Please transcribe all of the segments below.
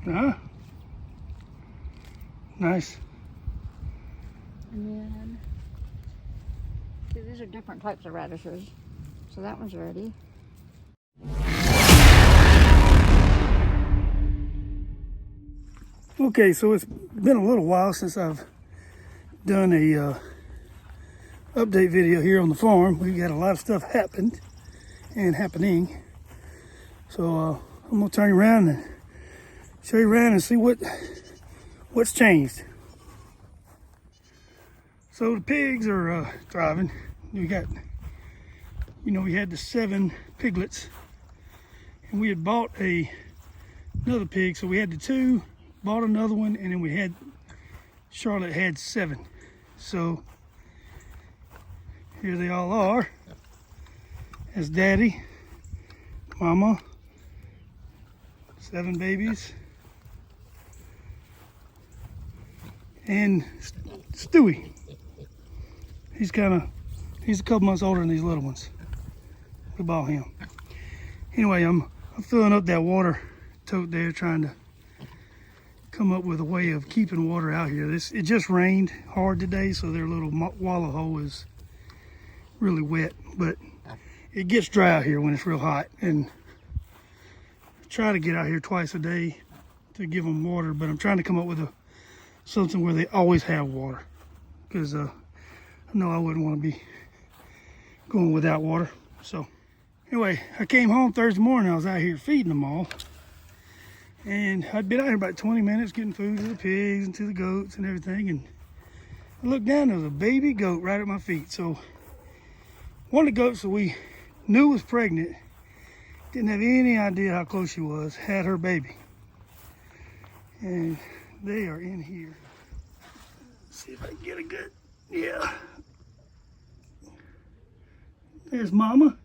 Huh? Nice. And then, see, these are different types of radishes. So that one's ready. Okay, so it's been a little while since I've done a update video here on the farm. We've got a lot of stuff happened and happening. So I'm gonna turn you around and show you around and see what's changed. So the pigs are thriving. We got, we had the 7 piglets, and we had bought another pig, so we had the 2, bought another one, and then we had Charlotte had 7. So here they all are. That's Daddy, Mama, 7 babies, and Stewie. He's a couple months older than these little ones. We bought him. Anyway, I'm filling up that water tote there, trying to come up with a way of keeping water out here. It just rained hard today, so their little wallow hole is really wet, but it gets dry out here when it's real hot. And I try to get out here twice a day to give them water, but I'm trying to come up with something where they always have water, because I know I wouldn't want to be going without water. So anyway, I came home Thursday morning. I was out here feeding them all, and I'd been out here about 20 minutes getting food to the pigs and to the goats and everything, and I looked down, there was a baby goat right at my feet. So one of the goats that we knew was pregnant, didn't have any idea how close she was, had her baby. And they are in here. Let's see if I can get a good, yeah. There's Mama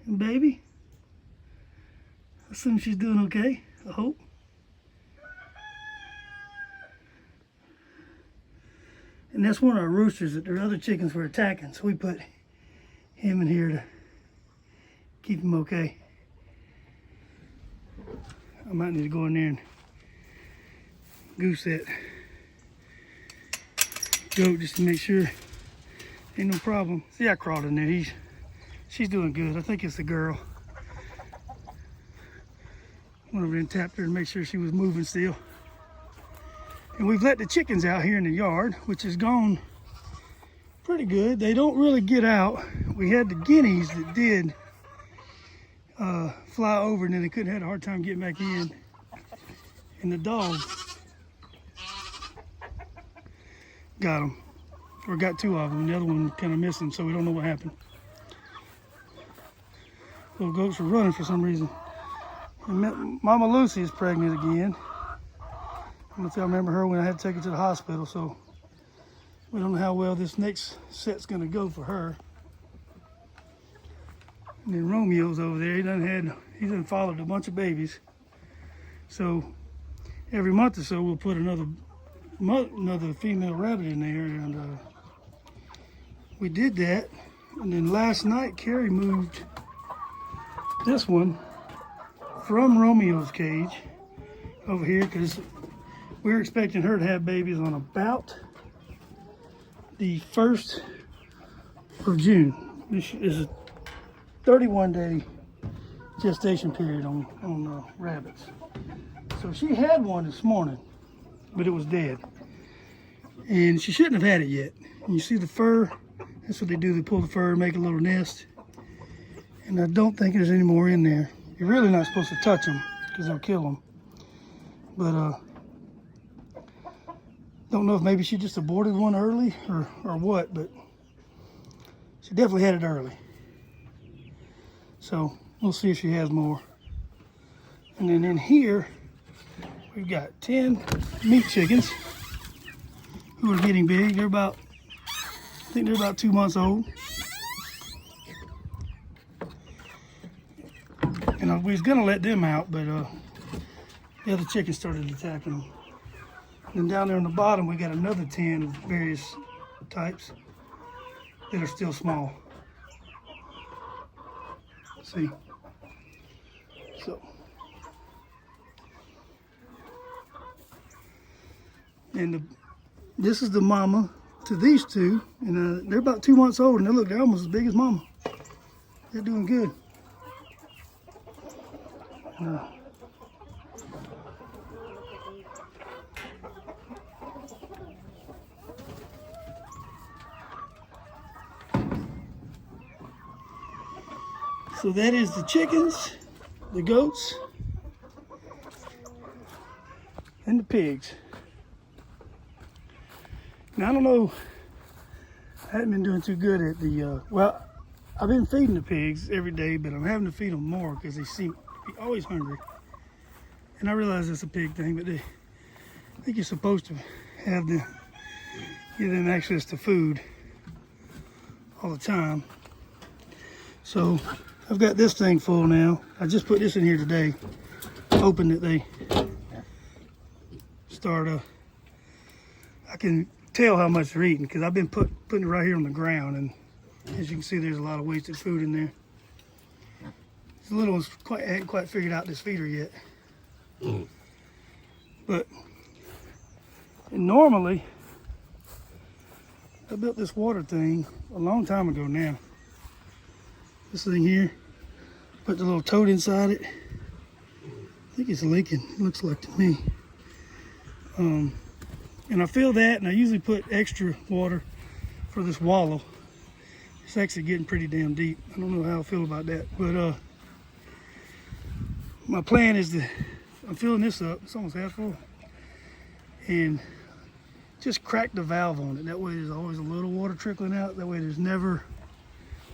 and baby. I assume she's doing okay, I hope. And that's one of our roosters that the other chickens were attacking, so we put him in here to keep him okay. I might need to go in there and goose that goat just to make sure ain't no problem. See, I crawled in there. She's doing good. I think it's the girl. Went over and tapped her and make sure she was moving still. And we've let the chickens out here in the yard, which has gone pretty good. They don't really get out. We had the guineas that did fly over, and then they couldn't have a hard time getting back in. And the dogs got them, or got 2 of them. The other one kind of missed them, so we don't know what happened. Little goats were running for some reason. And Mama Lucy is pregnant again. I don't know if y'all remember her when I had to take her to the hospital, so we don't know how well this next set's gonna go for her. And then Romeo's over there. He done followed a bunch of babies. So every month or so we'll put another female rabbit in there, and we did that. And then last night Carrie moved this one from Romeo's cage over here, because we were expecting her to have babies on about the 1st of June. This is a 31-day gestation period on rabbits. So she had one this morning, but it was dead. And she shouldn't have had it yet. And you see the fur, that's what they do. They pull the fur, make a little nest. And I don't think there's any more in there. You're really not supposed to touch them because they'll kill them. But don't know if maybe she just aborted one early or what, but she definitely had it early. So we'll see if she has more. And then in here, we've got 10 meat chickens who are getting big. I think they're about 2 months old. And we was gonna let them out, but the other chickens started attacking them. And down there on the bottom, we got another 10 of various types that are still small. See? So And this is the mama to these two, and they're about 2 months old, and they're almost as big as mama. They're doing good. So that is the chickens, the goats, and the pigs. Now I don't know, I haven't been doing too good at the, well, I've been feeding the pigs every day, but I'm having to feed them more because they seem to be always hungry. And I realize that's a pig thing, but I think you're supposed to have give them access to food all the time. So I've got this thing full now. I just put this in here today, hoping that they start, I can tell how much they're eating because I've been putting it right here on the ground, and as you can see, there's a lot of wasted food in there. The little ones hadn't quite figured out this feeder yet. But normally, I built this water thing a long time ago now. This thing here, put the little toad inside it. I think it's leaking, it looks like to me. And I fill that, and I usually put extra water for this wallow. It's actually getting pretty damn deep. I don't know how I feel about that, but my plan is I'm filling this up, it's almost half full, and just crack the valve on it. That way there's always a little water trickling out. That way there's never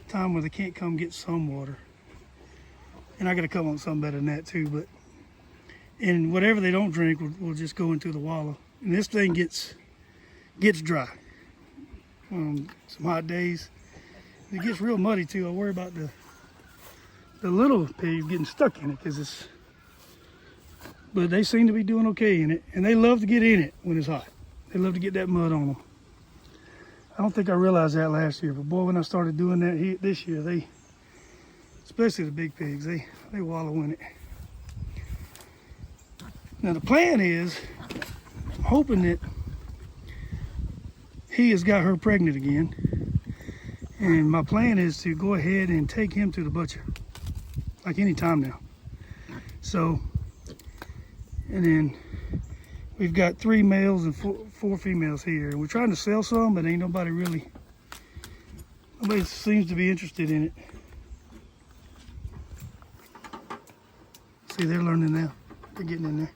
time where they can't come get some water. And I gotta come on something better than that too, and whatever they don't drink will just go into the wallow. And this thing gets dry. Some hot days. It gets real muddy too. I worry about the little pigs getting stuck in it but they seem to be doing okay in it, and they love to get in it when it's hot. They love to get that mud on them. I don't think I realized that last year, but boy, when I started doing that this year, especially the big pigs, they wallow in it. Now the plan is, I'm hoping that he has got her pregnant again, and my plan is to go ahead and take him to the butcher, like any time now. So, and then we've got 3 males and 4 females here, and we're trying to sell some, but ain't nobody seems to be interested in it. See, they're learning now. They're getting in there.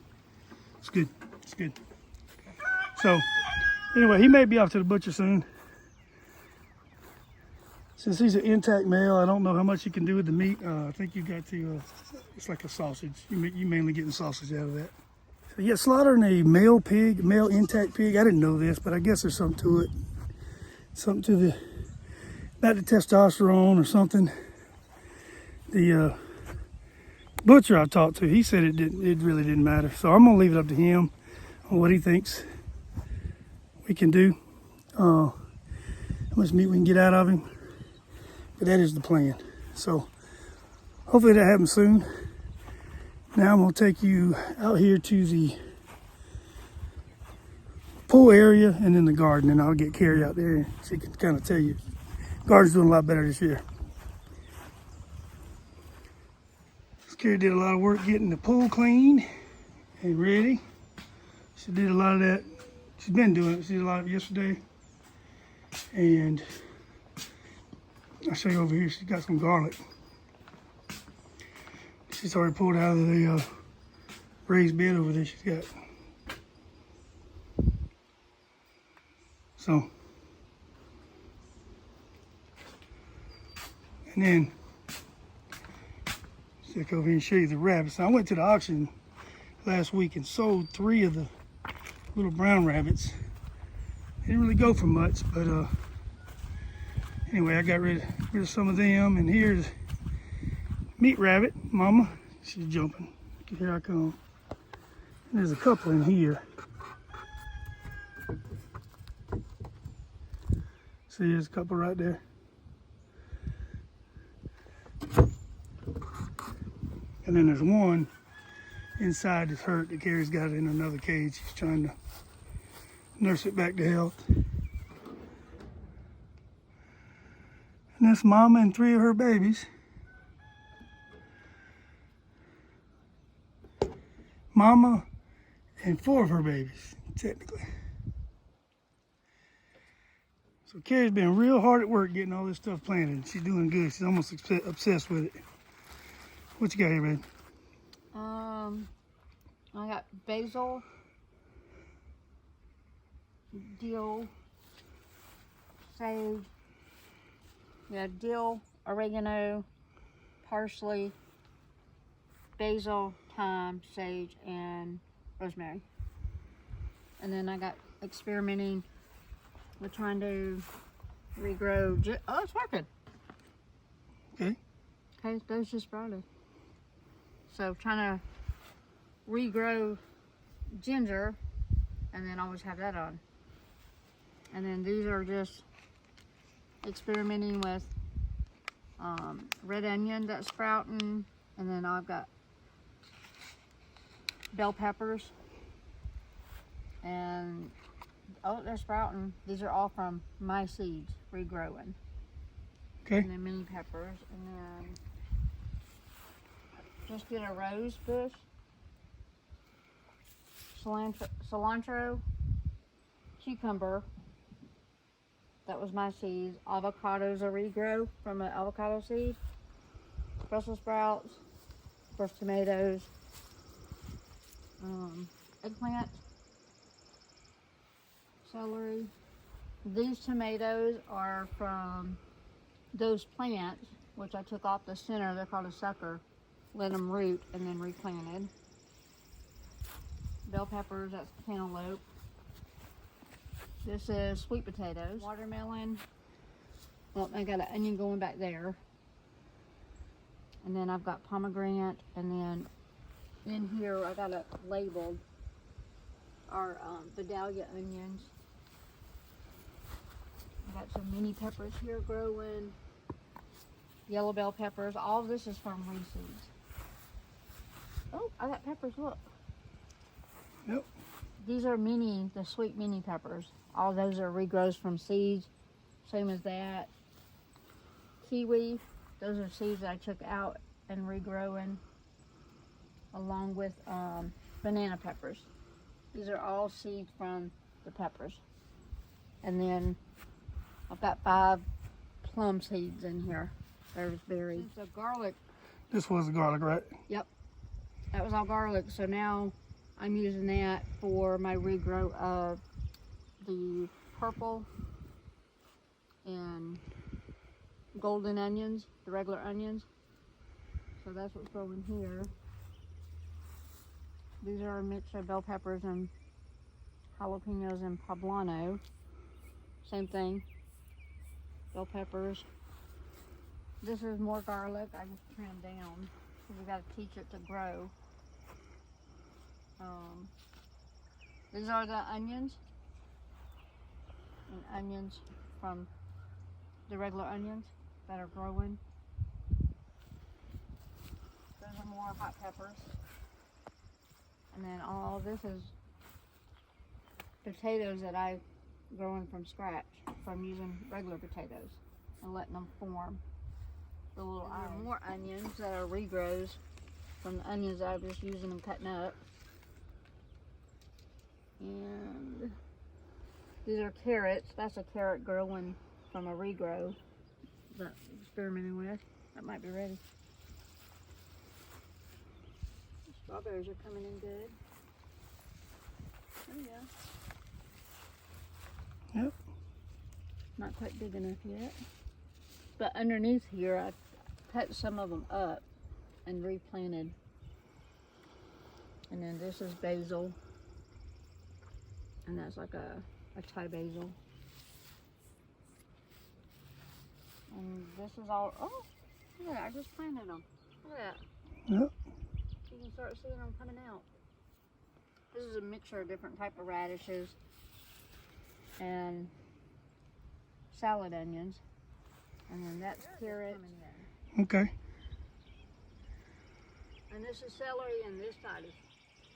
It's good. It's good. So, anyway, he may be off to the butcher soon. Since he's an intact male, I don't know how much you can do with the meat. I think you got to, it's like a sausage. You mainly getting sausage out of that. So yeah, slaughtering a male intact pig. I didn't know this, but I guess there's something to it. Something to not the testosterone or something. The butcher I talked to, he said it really didn't matter. So I'm gonna leave it up to him on what he thinks we can do. How much meat we can get out of him. But that is the plan. So hopefully that happens soon. Now I'm gonna take you out here to the pool area and then the garden, and I'll get Carrie out there so she can kind of tell you. Garden's doing a lot better this year. Carrie did a lot of work getting the pool clean and ready. She did a lot of that. She's been doing it. She did a lot of it yesterday. And I'll show you over here. She's got some garlic. She's already pulled out of the raised bed over there she's got. So, and then stick over here and show you the rabbits. Now, I went to the auction last week and sold 3 of the little brown rabbits. They didn't really go for much, but anyway, I got rid of some of them. And here's meat rabbit, mama. She's jumping. Here I come. And there's a couple in here. See, there's a couple right there. And then there's one inside that's hurt that Carrie's got it in another cage. She's trying to nurse it back to health. And that's Mama and 3 of her babies. Mama and 4 of her babies, technically. So Carrie's been real hard at work getting all this stuff planted. She's doing good. She's almost obsessed with it. What you got here, babe? I got basil, dill, sage, dill, oregano, parsley, basil, thyme, sage, and rosemary. And then I got experimenting with trying to regrow. Oh, it's working. Okay. Okay, those just sprouted. So trying to regrow ginger, and then always have that on. And then these are just experimenting with red onion that's sprouting, and then I've got bell peppers, and oh, they're sprouting. These are all from my seeds regrowing. Okay. And then mini peppers, and then just get a rose bush, cilantro, cucumber. That was my seeds. Avocados are regrow from an avocado seed. Brussels sprouts, first tomatoes, eggplant, celery. These tomatoes are from those plants, which I took off the center. They're called a sucker. Let them root and then replanted. Bell peppers, that's cantaloupe. This is sweet potatoes. Watermelon. Well, I got an onion going back there. And then I've got pomegranate. And then in here I got it labeled our Vidalia onions. I got some mini peppers here growing. Yellow bell peppers. All of this is from reseeds. Oh, I got peppers, look. Yep. These are the sweet mini peppers. All those are regrows from seeds, same as that. Kiwi, those are seeds that I took out and regrowing, along with banana peppers. These are all seeds from the peppers. And then I've got 5 plum seeds in here. There's berries. So garlic. This was the garlic, right? Yep. That was all garlic. So now I'm using that for my regrow of the purple and golden onions, the regular onions. So that's what's growing here. These are a mix of bell peppers and jalapenos and poblano. Same thing. Bell peppers. This is more garlic. I just trimmed down because we got to teach it to grow. These are the onions. And onions from the regular onions that are growing. Those are more hot peppers. And then all this is potatoes that I growing from scratch from using regular potatoes and letting them form the little eyes. More onions that are regrows from the onions that I was just using and cutting up. And these are carrots. That's a carrot growing from a regrow that I'm experimenting with. That might be ready. The strawberries are coming in good. Oh yeah. Yep. Not quite big enough yet. But underneath here, I cut some of them up and replanted. And then this is basil. And that's like a Thai basil. And this is all, oh, look at that, I just planted them. Look at that. Yep. You can start seeing them coming out. This is a mixture of different type of radishes and salad onions. And then that's carrot. Okay. And this is celery, and this side is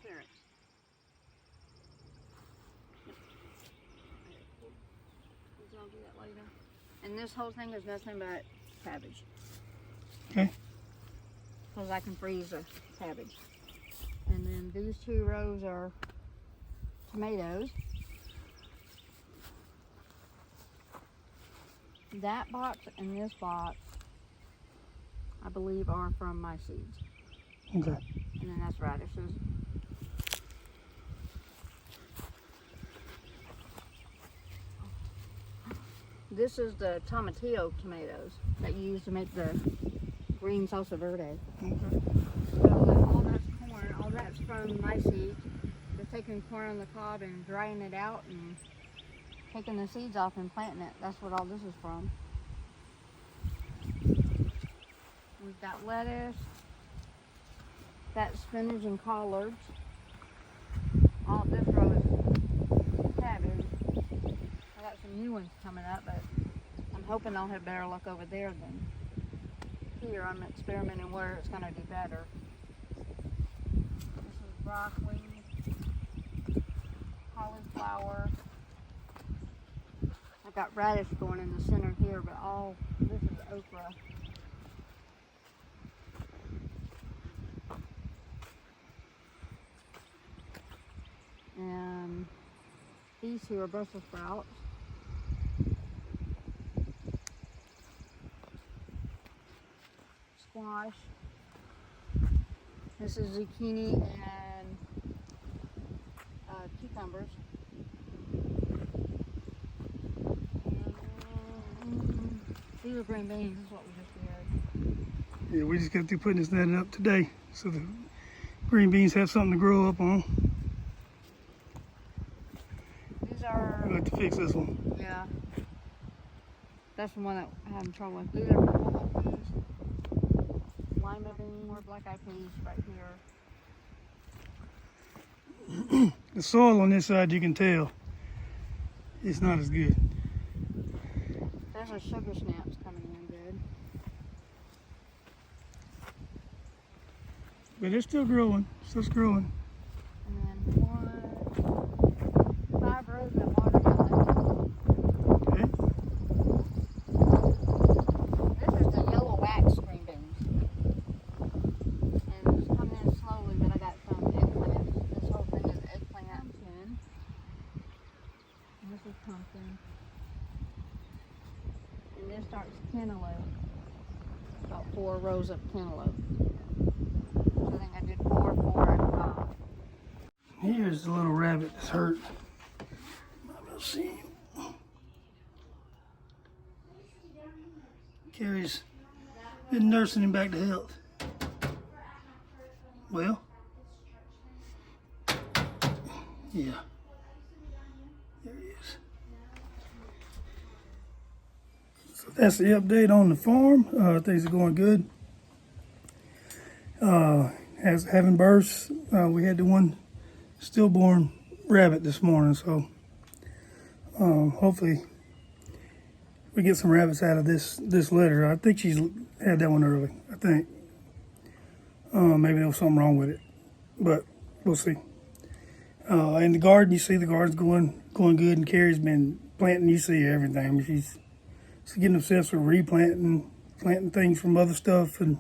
carrots. I'll do that later. And this whole thing is nothing but cabbage. Okay. Because I can freeze the cabbage. And then these 2 rows are tomatoes. That box and this box, I believe, are from my seeds. Okay. And then that's radishes. This is the tomatillo tomatoes that you use to make the green salsa verde. Okay. So all that's corn, all that's from my seeds. They're taking corn on the cob and drying it out and taking the seeds off and planting it. That's what all this is from. We've got lettuce, got spinach and collards. All this row is cabbage. I got some new ones coming up, but I'm hoping I'll have better luck over there than here. I'm experimenting where it's going to do better. This is broccoli, cauliflower. I've got radish going in the center here, but all this is okra. And these two are Brussels sprouts. Squash. This is zucchini and cucumbers. And these are green beans, is what we just did. Yeah, we just got through putting this netting up today, so the green beans have something to grow up on. These are, We'll have to fix this one. yeah, that's the one that I'm having trouble with. These are purple peas, lima beans, or black eyed peas right here. The soil on this side, you can tell, it's not as good. There's our sugar snaps coming in good. But it's still growing, still growing. And then 5 rows of watermelon. Okay. This is the yellow wax green beans. And it's coming in slowly, but I got some eggplants. This whole thing is eggplant. Pumpkin. And this is pumpkin. And this starts cantaloupe. About 4 rows of cantaloupe. So I think I did 4, 4, and 5. Here's the little rabbit that's hurt. Might be able to see him. Carrie's been nursing him back to health. Well, yeah. There he is. So that's the update on the farm. Things are going good. Having births. We had the one stillborn rabbit this morning, so hopefully we get some rabbits out of this litter. I think she's had that one early. I think maybe there was something wrong with it, but we'll see. In the garden, you see the garden's going good, and Carrie's been planting. You see everything. I mean, she's getting obsessed with replanting, planting things from other stuff, and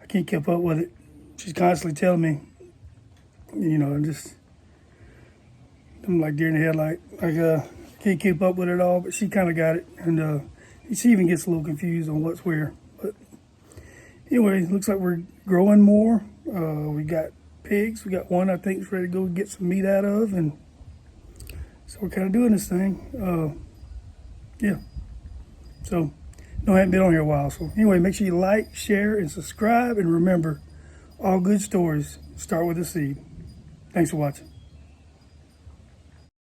I can't keep up with it. She's constantly telling me, you know, I'm like deer in the headlight. Like, can't keep up with it all, but she kind of got it. And she even gets a little confused on what's where. But anyway, looks like we're growing more. We got pigs. We got one I think is ready to go get some meat out of. And so we're kind of doing this thing. Yeah. So, no, I haven't been on here a while. So anyway, make sure you like, share, and subscribe. And remember, all good stories start with a seed. Thanks for watching.